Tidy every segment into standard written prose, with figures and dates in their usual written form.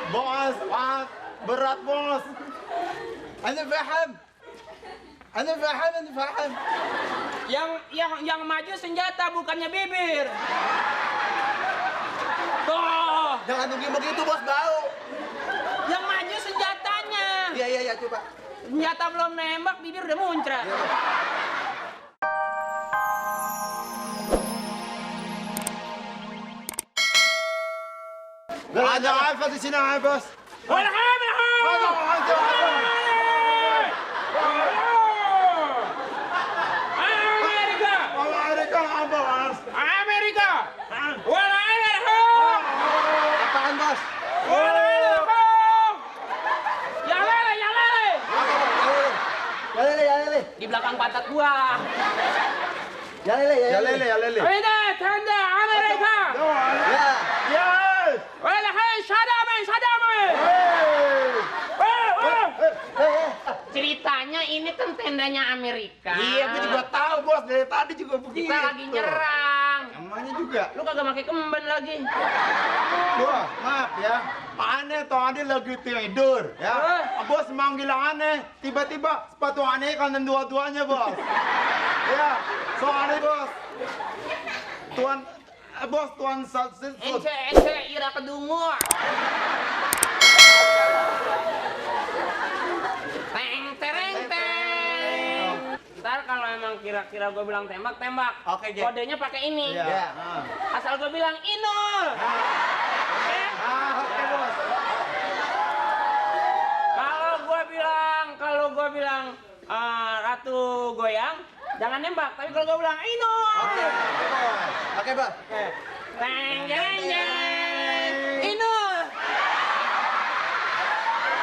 Bos, berat bos. Anda paham? Yang maju senjata bukannya bibir. Tuh. Jangan nungging begitu bos, bau. Yang maju senjatanya. Iya, coba. Senjata belum nembak, bibir udah muncrat. Ada apa di sini, bos? Amerika. Apaan bos? Yang lele. Ya lele. Di belakang pantat gua. Ya lele. Ini tanda Amerika. Ya. Ceritanya ini kan tendanya Amerika. Iya, gue juga tahu bos. Dari tadi juga begitu. Kita lagi nyerang. Namanya juga. Lu kagak pakai kemben lagi. Bos, maaf ya. Aneh tadi lagi tidur ya. Bos manggil aneh. Tiba-tiba sepatu aneh kan dua-duanya bos. Ya, soalnya bos. Tuan Satsit. Ence ira kedungu. Tereng. Ntar kalau emang kira-kira gue bilang tembak. Oke, Jack. Kodenya pakai ini. Iya. Asal gue bilang Inul. Oke? Oke bos. Kalau gue bilang Ratu goyang, jangan nembak. Tapi kalau gue bilang Inul. Oke bos. Teng. Inul.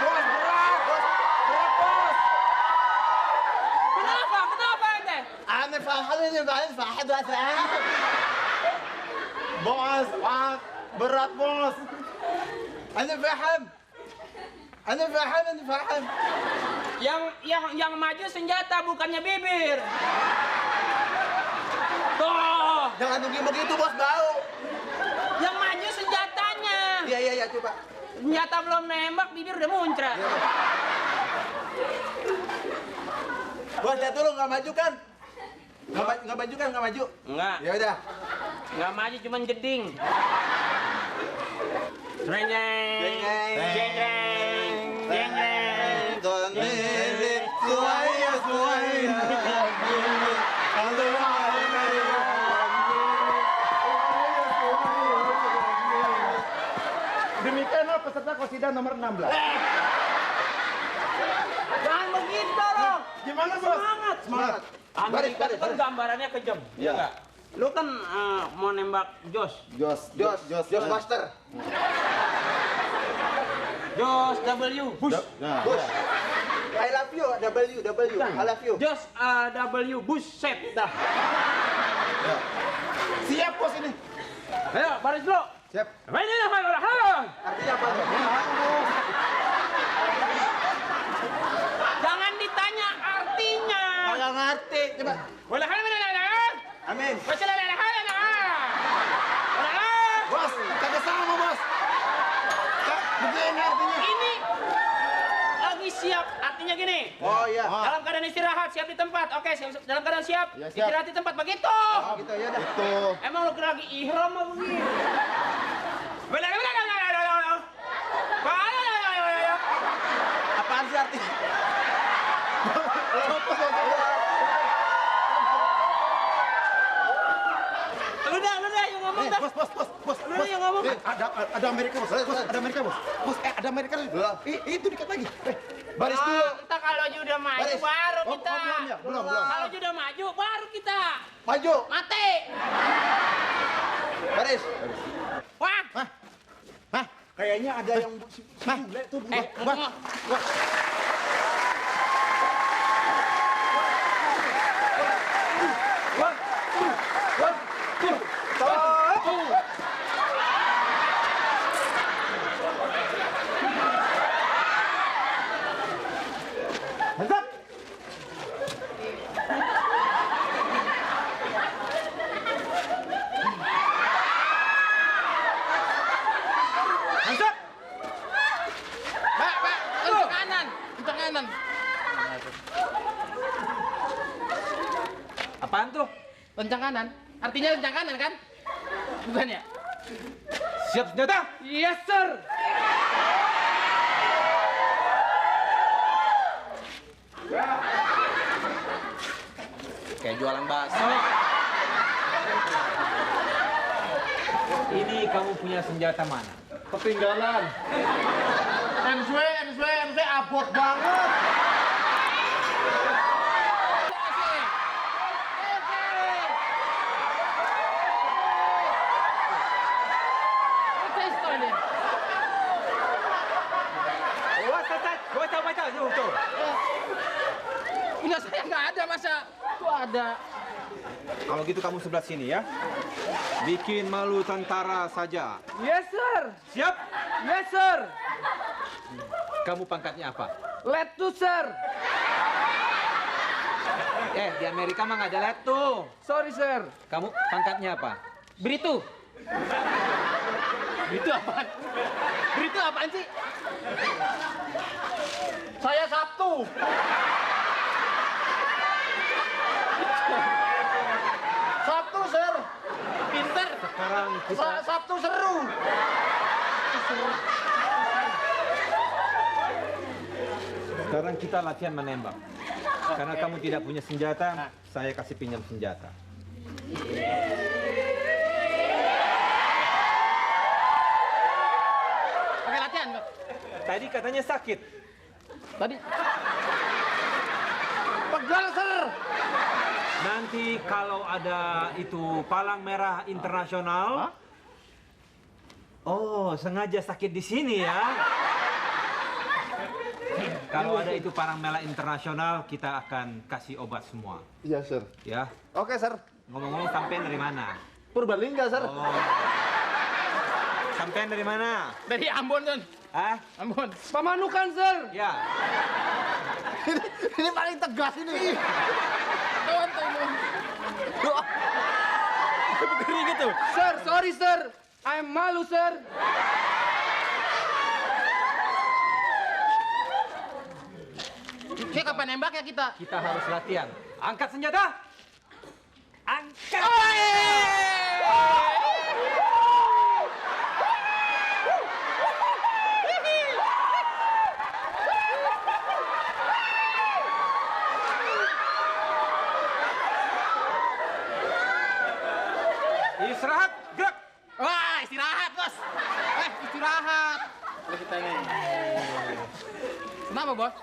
Bos, berat bos. Kenapa ente? Aneh fahad. Bos, berat bos. Anda paham? Yang maju senjata bukannya bibir. Tuh. Jangan nungging begitu bos, bau. Yang maju senjatanya. Iya, coba. Senjata belum nembak, bibir udah muncrat. Bos, lihat dulu nggak maju kan? Nggak maju. Enggak. Ya udah. Nggak maju, cuman jeding. Jeng. Demikianlah peserta qasidah nomor 16. Jangan begitu dong. Gimana bos? Semangat. Amerika itu kan gambarannya kejam, iya nggak? Lu kan mau nembak Jos Master. Jos W. Bush. Bush. I love you, W. I love you. Jos W. Bush set dah. Siap bos ini. Ayo baris dulu. Siap. Artinya apa? Jangan ditanya artinya. Nggak ngerti. Coba. Amin. Bos, kagak sama bos. Begini artinya. Ini lagi siap. Artinya gini. Oh iya. Dalam keadaan istirahat, siap di tempat. Oke, dalam keadaan siap, Ya, siap. istirahat di tempat. Begitu. Oh, gitu ya dah. Itu. Emang lu kira lagi ihram apa begini? Apaan sih artinya? Lu dah yang ngomong dah. Bos. Lu yang ngomong. Ada Amerika bos. Ada Amerika bos. Ada Amerika lagi. Itu dekat lagi. Baris dulu. Entah kalau udah maju Baris. baru Oh, kita. belum ya? Belum. Kalau udah maju baru kita. Maju. Mati. Baris. Wah. Hah? Kayaknya ada yang bule tuh. kanan. Apaan tuh? Lencang kanan. Artinya lencang kanan kan? Bukan ya? Siap senjata? Yes, sir. Kayak jualan bakso. Ini kamu punya senjata mana? Ketinggalan. NSW abot banget. Punya saya nggak ada, masa? Tuh ada. Kalau gitu kamu sebelah sini ya. Bikin malu tentara saja. Yes, sir. Siap? Yes, sir. Kamu pangkatnya apa? Letu, sir. Di Amerika mah nggak ada let tuh. Sorry, sir. Kamu pangkatnya apa? Beritu. Beritu apaan? Beritu apaan sih? Saya Sabtu. Sabtu, Sir. Pinter. Sekarang kita Sabtu seru. sekarang kita latihan menembak. Karena kamu tidak punya senjata, saya kasih pinjam senjata. Pakai latihan, Bang. Tadi katanya sakit. Tadi. Pegal, sir. Nanti kalau ada itu palang merah internasional. Oh, sengaja sakit di sini ya. Kalau ada itu palang merah internasional, kita akan kasih obat semua. Iya, Sir. Ya. Oke, Sir. Ngomong-ngomong, sampean dari mana? Purbalingga, Sir. Oh. Sampean dari mana? Dari Ambon, Don. Hah? Ambon. Pamanukan, sir. Ya. Ini paling tegas ini. Tuan, tuan. Ngeri gitu. Sir, sorry, sir. I'm malu, sir. Kayak kapan nembak ya kita? Kita harus latihan. Angkat senjata. Angkat. Istirahat, gerak. Wah, istirahat, bos. Istirahat. Boleh kita ini. Kenapa, bos?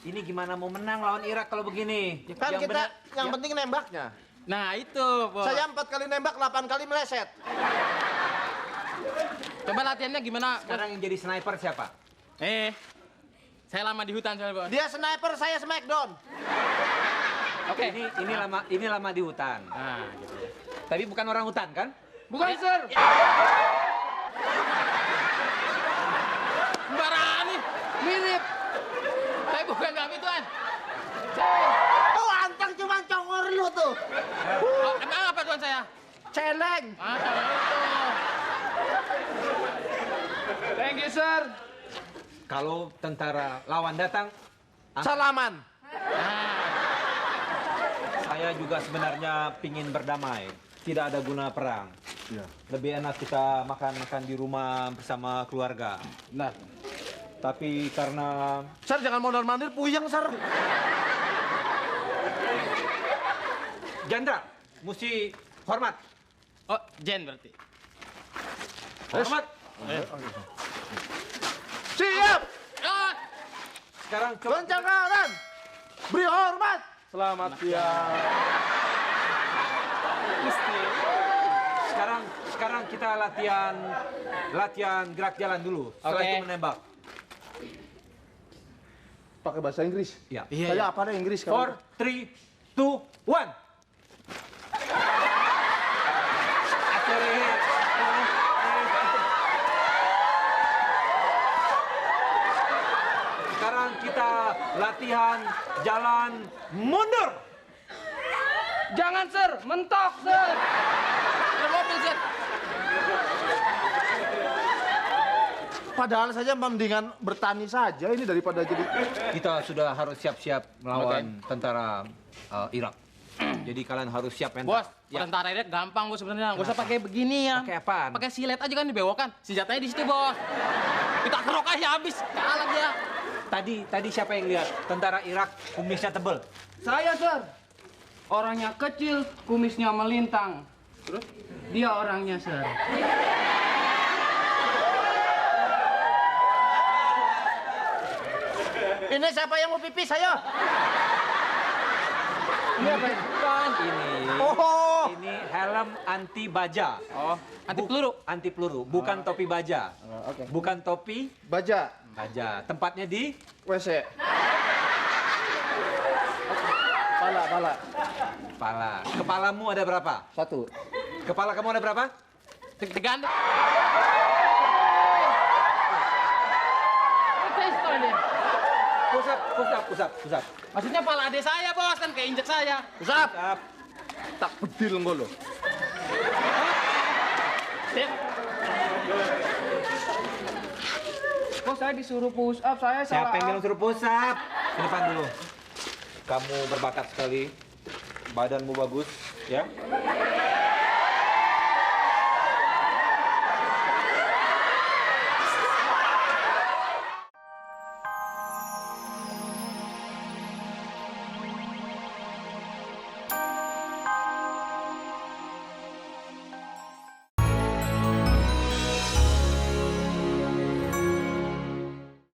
Ini gimana mau menang lawan Irak kalau begini? Kan Yang kita benar- yang penting nembaknya. Nah, itu, bos. Saya 4 kali nembak, 8 kali meleset. Coba latihannya gimana, bos? Sekarang yang jadi sniper siapa? Saya lama di hutan, soalnya, bos. Dia sniper, saya smackdown. Oke. Ini lama di hutan. Nah, gitu ya. Tapi bukan orang hutan kan? Bukan, sir. Sembarangan nih. Mirip. Saya bukan kami, tuan. Oh, anteng cuma congor lu tuh. Oh, emang apa, tuan saya? Celeng. Itu. Thank you, sir. Kalau tentara lawan datang, Salaman. saya juga sebenarnya pingin berdamai. Tidak ada guna perang. Iya. Lebih enak kita makan-makan di rumah bersama keluarga. Nah. Tapi karena Sir, jangan mondar-mandir, puyeng, Sir. Jandra, mesti hormat. Oh, Jen berarti. Hormat. Siap. Ah, Sekarang coba Goncang kanan. Beri hormat. Selamat siang. sekarang kita latihan gerak jalan dulu. Setelah Oke. itu menembak. Pakai bahasa Inggris. Ya. Saya apa deh Inggris kalau 4, 3, 2, 1. Sekarang kita latihan jalan mundur. jangan, sir. Mentok, sir. Ada mobil, sir. Padahal saja mendingan bertani saja ini daripada jadi... Kita sudah harus siap-siap melawan tentara Irak. Jadi kalian harus siap mental. Bos, tentara ini gampang bos sebenarnya. Gak usah pakai begini ya. Pakai apaan? Pakai silet aja kan dibewokan. Senjatanya di situ bos. Kita kerok aja habis. Kalah dia. Tadi siapa yang lihat tentara Irak kumisnya tebel? Saya, Sir. Orangnya kecil, kumisnya melintang. Terus? Dia orangnya, Sir. Ini siapa yang mau pipis, ayo? Ini apa? Bukan ini. Oh. Ini helm anti baja. Oh, anti peluru. Anti peluru, bukan topi baja. Oke. Bukan topi Baja, baja. Tempatnya di WC. Pala. kepala. Kepalamu ada berapa? 1. Kepala kamu ada berapa? Tegan. Pistol dia. Pusap. Maksudnya pala adik saya bos kan keinjek saya. Usap. Tak bedil engko lho. Kok saya disuruh push up, saya Siapa salah. yang bilang suruh pusap? Ke depan dulu. Kamu berbakat sekali. Badanmu bagus, ya.